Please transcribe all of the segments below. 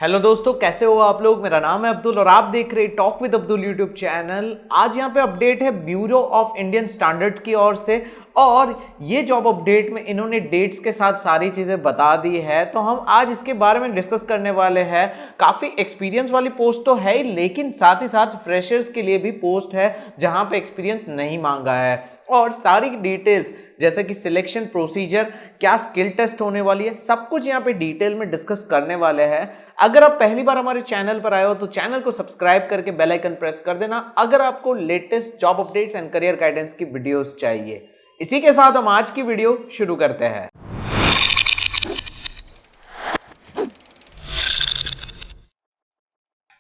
Hello दोस्तों, कैसे हो आप लोग। मेरा नाम है अब्दुल और आप देख रहे हैं talk with Abdul YouTube channel. आज यहाँ पे अपडेट है ब्यूरो ऑफ इंडियन स्टैंडर्ड की ओर से और ये जॉब अपडेट में इन्होंने डेट्स के साथ सारी चीज़ें बता दी है, तो हम आज इसके बारे में डिस्कस करने वाले हैं। काफ़ी एक्सपीरियंस वाली पोस्ट तो है ही, लेकिन साथ ही साथ फ्रेशर्स के लिए भी पोस्ट है जहाँ पे एक्सपीरियंस नहीं मांगा है और सारी डिटेल्स जैसे कि सिलेक्शन प्रोसीजर, क्या स्किल टेस्ट होने वाली है, सब कुछ यहाँ पे डिटेल में डिस्कस करने वाले हैं। अगर आप पहली बार हमारे चैनल पर आए हो तो चैनल को सब्सक्राइब करके बेल आइकन प्रेस कर देना अगर आपको latest job updates and career guidance की वीडियोस चाहिए। इसी के साथ हम आज की वीडियो शुरू करते हैं।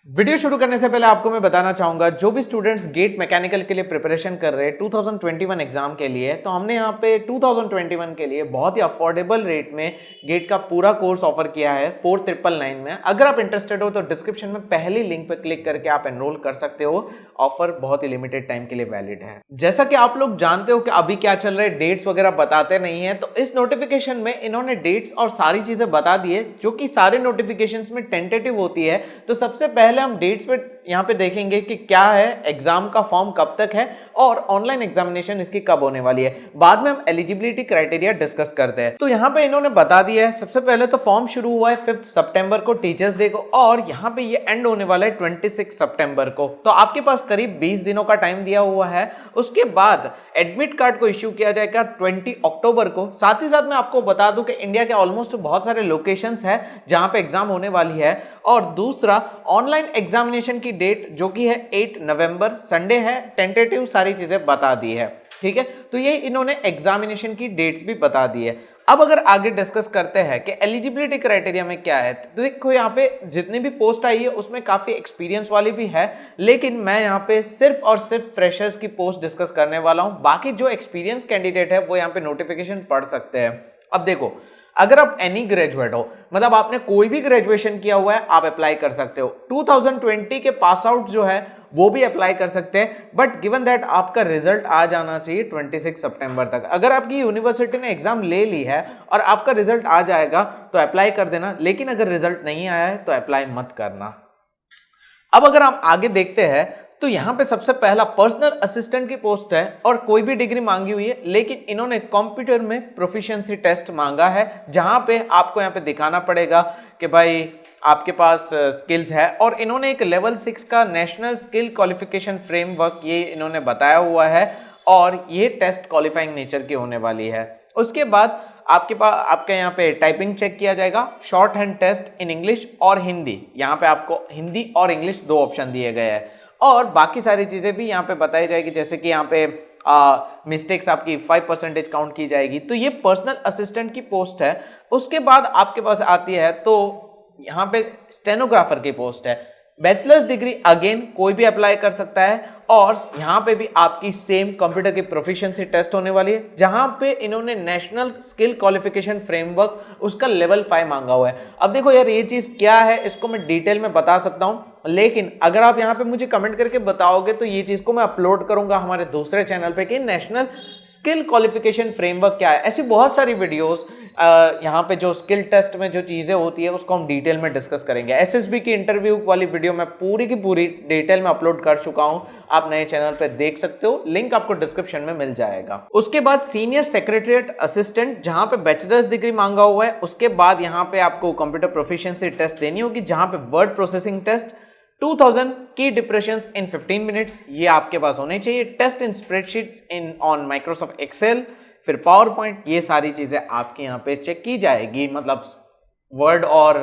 वीडियो शुरू करने से पहले आपको मैं बताना चाहूंगा, जो भी स्टूडेंट्स गेट मैकेनिकल के लिए प्रिपरेशन कर रहे हैं 2021 एग्जाम के लिए, तो हमने यहाँ पे 2021 के लिए बहुत ही अफोर्डेबल रेट में गेट का पूरा कोर्स ऑफर किया है 4999 में। अगर आप इंटरेस्टेड हो तो डिस्क्रिप्शन में पहली लिंक पर क्लिक करके आप एनरोल कर सकते हो। ऑफर बहुत ही लिमिटेड टाइम के लिए वैलिड है। जैसा कि आप लोग जानते हो कि अभी क्या चल रहा है, डेट्स वगैरह बताते नहीं है, तो इस नोटिफिकेशन में इन्होंने डेट्स और सारी चीजें बता दी है, जो कि सारे नोटिफिकेशंस में टेंटेटिव होती है। तो सबसे पहले हम डेट्स पे यहाँ पे देखेंगे कि क्या है, एग्जाम का फॉर्म कब तक है और ऑनलाइन एग्जामिनेशन इसकी कब होने वाली है। बाद में हम एलिजिबिलिटी क्राइटेरिया डिस्कस करते हैं। तो यहाँ पे इन्होंने बता दिया है, सबसे पहले तो फॉर्म शुरू हुआ है 5 सितंबर को टीचर्स डे को और यहाँ पे ये एंड होने वाला है 26 सितंबर को। तो आपके पास करीब 20 दिनों का टाइम दिया हुआ है। उसके बाद एडमिट कार्ड को इश्यू किया जाएगा 20 अक्टूबर को। साथ ही साथ मैं आपको बता दूं कि इंडिया के ऑलमोस्ट बहुत सारे लोकेशंस है जहां पे एग्जाम होने वाली है। और दूसरा, ऑनलाइन एग्जामिनेशन की डेट जो कि है 8 नवंबर, संडे है, टेंटेटिव सारी चीजें बता दी है। ठीक है, तो ये इन्होंने एग्जामिनेशन की डेट्स भी बता दी है। अब अगर आगे डिस्कस करते हैं कि एलिजिबिलिटी क्राइटेरिया में क्या है, तो देखो यहाँ पे जितनी भी पोस्ट आई है उसमें काफी एक्सपीरियंस वाली भी है, लेकिन मैं यहाँ पे सिर्फ और सिर्फ फ्रेशर्स की पोस्ट डिस्कस करने वाला हूँ। बाकी जो एक्सपीरियंस कैंडिडेट है वो यहाँ पे नोटिफिकेशन पढ़ सकते हैं। अब देखो, अगर आप एनी ग्रेजुएट हो, मतलब आपने कोई भी ग्रेजुएशन किया हुआ है, आप अप्लाई कर सकते हो। 2020 के पास आउट जो है वो भी अप्लाई कर सकते हैं, बट गिवन दैट आपका रिजल्ट आ जाना चाहिए 26 सितंबर तक। अगर आपकी यूनिवर्सिटी ने एग्जाम ले ली है और आपका रिजल्ट आ जाएगा तो अप्लाई कर देना, लेकिन अगर रिजल्ट नहीं आया है तो अप्लाई मत करना। अब अगर हम आगे देखते हैं तो यहाँ पे सबसे पहला पर्सनल असिस्टेंट की पोस्ट है और कोई भी डिग्री मांगी हुई है, लेकिन इन्होंने कंप्यूटर में प्रोफिशिएंसी टेस्ट मांगा है, जहां पे आपको यहाँ पे दिखाना पड़ेगा कि भाई आपके पास स्किल्स है। और इन्होंने एक लेवल 6 का नेशनल स्किल क्वालिफिकेशन फ्रेमवर्क ये इन्होंने बताया हुआ है और ये टेस्ट क्वालिफाइंग नेचर की होने वाली है। उसके बाद आपके यहाँ पे टाइपिंग चेक किया जाएगा, shorthand test in English और हिंदी। यहाँ पे आपको हिंदी और इंग्लिश 2 ऑप्शन दिए गए हैं और बाकी सारी चीजें भी यहाँ पे बताई जाएगी, जैसे कि यहाँ पे मिस्टेक्स आपकी 5% काउंट की जाएगी। तो ये पर्सनल असिस्टेंट की पोस्ट है। उसके बाद आपके पास आती है तो यहाँ पे स्टेनोग्राफर की पोस्ट है। बैचलर्स डिग्री अगेन कोई भी अप्लाई कर सकता है और यहाँ पे भी आपकी सेम कंप्यूटर की प्रोफिशिएंसी टेस्ट होने वाली है, जहां पे इन्होंने नेशनल स्किल क्वालिफिकेशन फ्रेमवर्क उसका लेवल 5 मांगा हुआ है। अब देखो यार, ये चीज क्या है इसको मैं डिटेल में बता सकता हूं, लेकिन अगर आप यहाँ पे मुझे कमेंट करके बताओगे तो ये चीज को मैं अपलोड करूंगा हमारे दूसरे चैनल पे कि नेशनल स्किल क्वालिफिकेशन फ्रेमवर्क क्या है। ऐसी बहुत सारी वीडियोस यहाँ पे जो स्किल टेस्ट में जो चीजें होती है उसको हम डिटेल में डिस्कस करेंगे। एसएसबी की इंटरव्यू वाली वीडियो मैं पूरी की पूरी डिटेल में अपलोड कर चुका हूं, आप नए चैनल पे देख सकते हो, लिंक आपको डिस्क्रिप्शन में मिल जाएगा। उसके बाद सीनियर सेक्रेटरीट असिस्टेंट, जहां पे बैचलर्स डिग्री मांगा हुआ है। उसके बाद यहाँ पे आपको कंप्यूटर प्रोफिशिएंसी टेस्ट देनी होगी, जहां पे वर्ड प्रोसेसिंग टेस्ट 2000 की डिप्रेशंस इन 15 मिनट्स ये आपके पास होने चाहिए। Test in spreadsheets in on Microsoft Excel, फिर पावर पॉइंट, ये सारी चीजें आपके यहाँ पे चेक की जाएगी, मतलब वर्ड और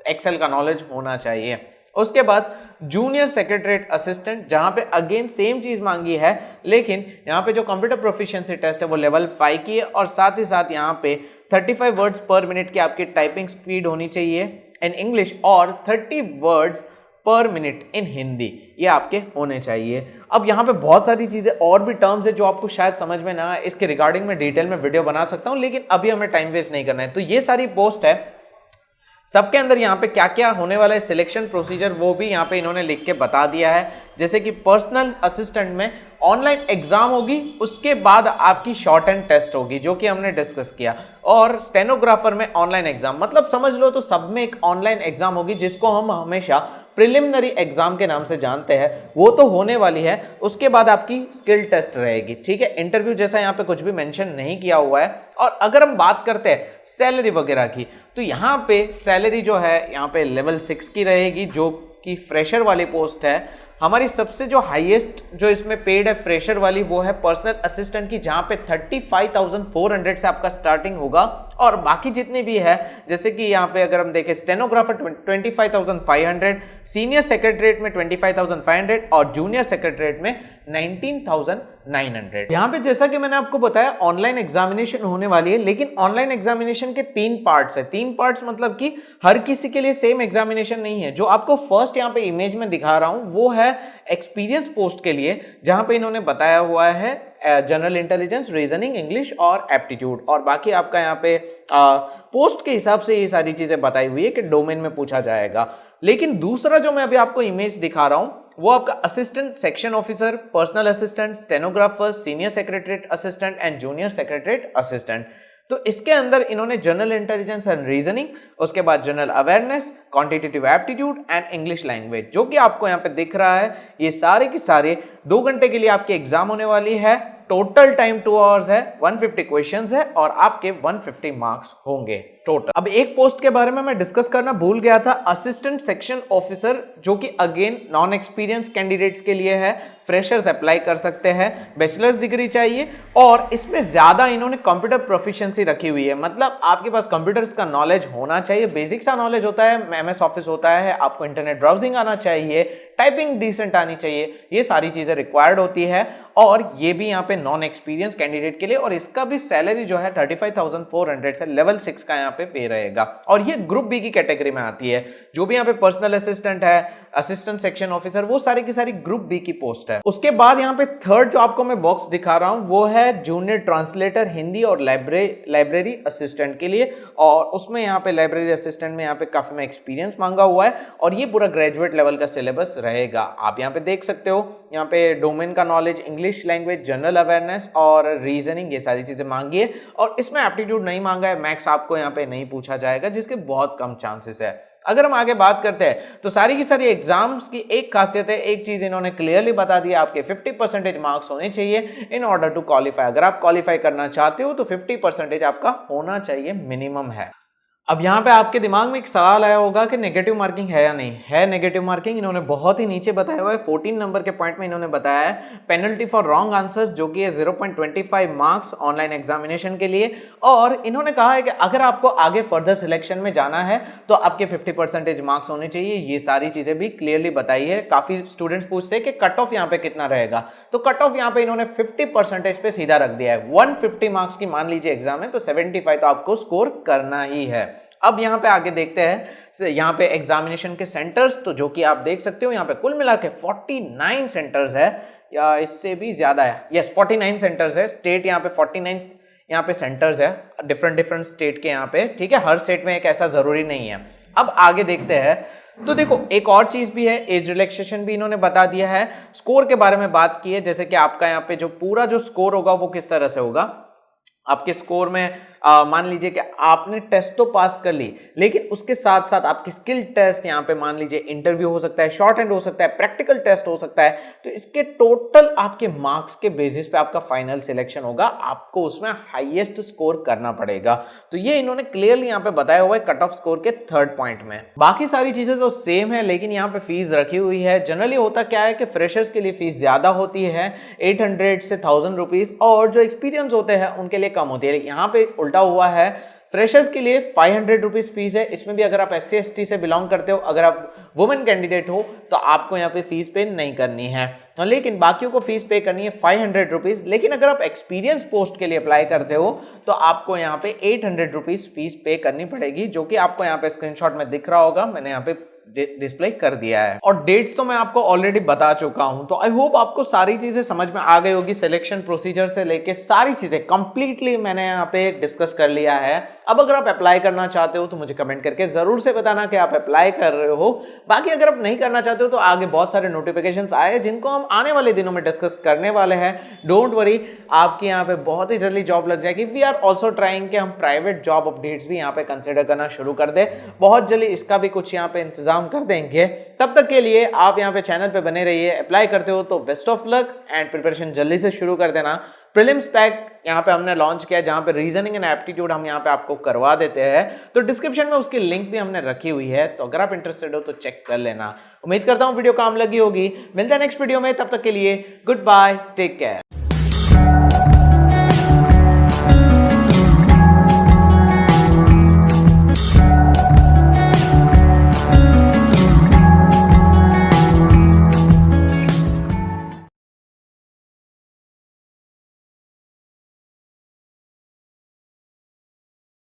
एक्सेल का नॉलेज होना चाहिए। उसके बाद जूनियर सेक्रेटरीट असिस्टेंट, जहां पे अगेन सेम चीज मांगी है, लेकिन यहाँ पे जो कंप्यूटर प्रोफिशिएंसी टेस्ट है वो लेवल 5 की है और साथ ही साथ यहाँ पे 35 वर्ड्स पर मिनट की आपकी टाइपिंग स्पीड होनी चाहिए इन इंग्लिश और 30 वर्ड्स पर मिनट इन हिंदी, ये आपके होने चाहिए। अब यहाँ पे बहुत सारी चीजें और भी टर्म्स है जो आपको शायद समझ में ना आए, इसके रिगार्डिंग में डिटेल में वीडियो बना सकता हूँ, लेकिन अभी हमें टाइम वेस्ट नहीं करना है। तो ये सारी पोस्ट है, सबके अंदर यहाँ पे क्या क्या होने वाला है सिलेक्शन प्रोसीजर वो भी यहाँ पे इन्होंने लिख के बता दिया है। जैसे कि पर्सनल असिस्टेंट में ऑनलाइन एग्जाम होगी, उसके बाद आपकी शॉर्ट एंड टेस्ट होगी जो कि हमने डिस्कस किया, और स्टेनोग्राफर में ऑनलाइन एग्जाम, मतलब समझ लो तो सब में एक ऑनलाइन एग्जाम होगी जिसको हम हमेशा प्रिलिमिनरी एग्जाम के नाम से जानते हैं, वो तो होने वाली है। उसके बाद आपकी स्किल टेस्ट रहेगी, ठीक है। इंटरव्यू जैसा यहाँ पे कुछ भी मेंशन नहीं किया हुआ है। और अगर हम बात करते हैं सैलरी वगैरह की, तो यहाँ पे सैलरी जो है यहाँ पे लेवल 6 की रहेगी, जो कि फ्रेशर वाली पोस्ट है। हमारी सबसे जो हाईएस्ट जो इसमें पेड है फ्रेशर वाली, वो है पर्सनल असिस्टेंट की, जहां पे 35,400 से आपका स्टार्टिंग होगा। और बाकी जितने भी है, जैसे कि यहाँ पे अगर हम देखें स्टेनोग्राफर 25,500, सीनियर सेक्रेटरीट में 25,500 और जूनियर सेक्रेटरीट में 19,900। यहाँ पे जैसा कि मैंने आपको बताया ऑनलाइन एग्जामिनेशन होने वाली है, लेकिन ऑनलाइन एग्जामिनेशन के 3 पार्ट्स है। 3 पार्ट्स मतलब कि हर किसी के लिए सेम एग्जामिनेशन नहीं है। जो आपको फर्स्ट यहाँ पे इमेज में दिखा रहा हूं वो है एक्सपीरियंस पोस्ट के लिए, जहां पे इन्होंने बताया हुआ है जनरल इंटेलिजेंस, रीजनिंग, इंग्लिश और एप्टीट्यूड। और बाकी आपका यहाँ पे पोस्ट के हिसाब से ये सारी चीजें बताई हुई है कि डोमेन में पूछा जाएगा। लेकिन दूसरा जो मैं अभी आपको इमेज दिखा रहा हूं वो आपका assistant section officer, personal assistant, stenographer, senior secretariat assistant and junior secretariat assistant. तो इसके अंदर इन्होंने जनरल इंटेलिजेंस एंड रीजनिंग, उसके बाद general awareness, quantitative aptitude and English language, जो कि आपको यहाँ पे दिख रहा है, ये सारे के सारे 2 घंटे के लिए आपके एग्जाम होने वाली है। टोटल टाइम 2 आवर्स है, 150 क्वेश्चंस है और आपके 150 मार्क्स होंगे टोटल। अब एक पोस्ट के बारे में मैं डिस्कस करना भूल गया था, असिस्टेंट सेक्शन ऑफिसर, जो कि अगेन नॉन एक्सपीरियंस कैंडिडेट्स के लिए है। फ्रेशर्स अप्लाई कर सकते हैं, बैचलर्स डिग्री चाहिए और इसमें ज्यादा इन्होंने कंप्यूटर प्रोफिशिएंसी रखी हुई है, मतलब आपके पास कंप्यूटर्स का नॉलेज होना चाहिए, बेसिक सा नॉलेज होता है, एमएस ऑफिस होता है, आपको इंटरनेट ब्राउजिंग आना चाहिए, टाइपिंग डिसेंट आनी चाहिए, ये सारी चीजें रिक्वायर्ड होती है। और ये भी यहाँ पे नॉन एक्सपीरियंस कैंडिडेट के लिए, और इसका भी सैलरी जो है 35,400 से लेवल 6 का यहाँ पे रहेगा। और ये ग्रुप बी की कैटेगरी में आती है। जो भी यहाँ पे पर्सनल असिस्टेंट है, असिस्टेंट सेक्शन ऑफिसर, वो सारी की सारी ग्रुप बी की पोस्ट है। उसके बाद यहाँ पे थर्ड जो आपको मैं बॉक्स दिखा रहा हूँ वो है जूनियर ट्रांसलेटर हिंदी और लाइब्रेरी असिस्टेंट के लिए। और उसमें यहाँ पे लाइब्रेरी असिस्टेंट में यहाँ पे काफी में एक्सपीरियंस मांगा हुआ है और ये पूरा ग्रेजुएट लेवल का सिलेबस रहेगा। आप यहाँ पे देख सकते हो, यहाँ पे डोमेन का knowledge, English language, general awareness और रीजनिंग, ये सारी चीजें मांगी है। और इसमें एप्टीट्यूड नहीं मांगा है, मैथ्स आपको यहाँ पे नहीं पूछा जाएगा, जिसके बहुत कम चांसेस है। अगर हम आगे बात करते हैं तो सारी की सारी एग्जाम्स की एक खासियत है, एक चीज इन्होंने क्लियरली बता दिया, आपके 50% मार्क्स होने चाहिए इन ऑर्डर टू क्वालिफाई। अगर आप क्वालिफाई करना चाहते हो तो 50% आपका होना चाहिए, मिनिमम है। अब यहाँ पे आपके दिमाग में एक सवाल आया होगा कि नेगेटिव मार्किंग है या नहीं है। नेगेटिव मार्किंग इन्होंने बहुत ही नीचे बताया हुआ है, 14 नंबर के पॉइंट में इन्होंने बताया है पेनल्टी फॉर रॉन्ग आंसर्स, जो कि है 0.25 मार्क्स ऑनलाइन एग्जामिनेशन के लिए। और इन्होंने कहा है कि अगर आपको आगे फर्दर सिलेक्शन में जाना है तो आपके 50% मार्क्स होने चाहिए। ये सारी चीजें भी क्लियरली बताई है। काफी स्टूडेंट्स पूछते हैं कि कट ऑफ यहाँ पे कितना रहेगा, तो कट ऑफ यहाँ पे इन्होंने 50% पे सीधा रख दिया है। 150 मार्क्स की मान लीजिए एग्जाम है तो 75 तो आपको स्कोर करना ही है। अब यहाँ पे आगे देखते हैं यहाँ पे एग्जामिनेशन के सेंटर्स, तो जो कि आप देख सकते हो यहाँ पे कुल मिला के 49 सेंटर्स है या इससे भी ज्यादा है। यस, 49 सेंटर्स है। स्टेट यहाँ पे 49 यहाँ पे सेंटर्स है, डिफरेंट स्टेट के यहाँ पे, ठीक है। हर स्टेट में एक ऐसा जरूरी नहीं है। अब आगे देखते हैं तो देखो एक और चीज भी है, एज रिलैक्सेशन भी इन्होंने बता दिया है। स्कोर के बारे में बात की है, जैसे कि आपका यहाँ पे जो पूरा जो स्कोर होगा वो किस तरह से होगा। आपके स्कोर में मान लीजिए कि आपने टेस्ट तो पास कर ली, लेकिन उसके साथ साथ आपकी स्किल टेस्ट, यहाँ पे मान लीजिए इंटरव्यू हो सकता है, शॉर्ट हैंड हो सकता है, प्रैक्टिकल टेस्ट हो सकता है, तो इसके टोटल आपके मार्क्स के बेसिस पे आपका फाइनल सिलेक्शन होगा। आपको उसमें हाईएस्ट स्कोर करना पड़ेगा। तो ये इन्होंने क्लियरली यहाँ पे बताया हुआ है कट ऑफ स्कोर के 3rd पॉइंट में। बाकी सारी चीजें तो सेम है, लेकिन यहाँ पे फीस रखी हुई है। जनरली होता क्या है कि फ्रेशर्स के लिए फीस ज्यादा होती है, 800 से 1000 रुपीज, और जो एक्सपीरियंस होते हैं उनके लिए कम होती है। यहाँ पे उल्टा हुआ है, फ्रेशर्स के लिए 500 रुपीज फीस है। इसमें भी अगर आप SC/ST से बिलोंग करते हो, अगर आप वुमेन कैंडिडेट हो तो आपको यहाँ पे फीस पे नहीं करनी है, लेकिन बाकियों को फीस पे करनी है 500 रुपीज। लेकिन अगर आप एक्सपीरियंस पोस्ट के लिए अप्लाई करते हो तो आपको यहाँ पे 800 रुपीज फीस पे करनी पड़ेगी, जो कि आपको यहाँ पे स्क्रीनशॉट में दिख रहा होगा। मैंने यहाँ पे डिस्प्ले कर दिया है। और डेट्स तो मैं आपको ऑलरेडी बता चुका हूं, तो आई होप आपको सारी चीजें समझ में आ गई होगी। सिलेक्शन प्रोसीजर से लेके सारी चीजें कंप्लीटली मैंने यहाँ पे डिस्कस कर लिया है। अब अगर आप अप्लाई करना चाहते हो तो मुझे कमेंट करके जरूर से बताना कि आप अप्लाई कर रहे हो। बाकी अगर आप नहीं करना चाहते हो तो आगे बहुत सारे नोटिफिकेशंस आए जिनको हम आने वाले दिनों में डिस्कस करने वाले हैं। डोंट वरी, आपकी यहाँ पे बहुत ही जल्दी जॉब लग जाएगी। वी आर ऑल्सो ट्राइंग कि हम प्राइवेट जॉब अपडेट्स भी यहाँ पे कंसिडर करना शुरू कर दे। बहुत जल्दी इसका भी कुछ यहाँ पे इंतजाम कर देंगे। तब तक के लिए आप यहाँ पे चैनल पे बने रहिए। अप्लाई करते हो तो best of luck and preparation जल्दी से शुरू कर देना। प्रीलिम्स पैक यहाँ पे हमने लॉन्च किया है जहाँ पे रीजनिंग एंड एप्टीट्यूड हम यहाँ पे आपको करवा देते हैं, तो डिस्क्रिप्शन में उसकी लिंक भी हमने रखी हुई है, तो अगर आप इंटरेस्टेड हो तो चेक कर लेना। उम्मीद करता हूँ वीडियो काम लगी होगी। मिलते हैं नेक्स्ट वीडियो में, तब तक के लिए गुड बाय, टेक केयर।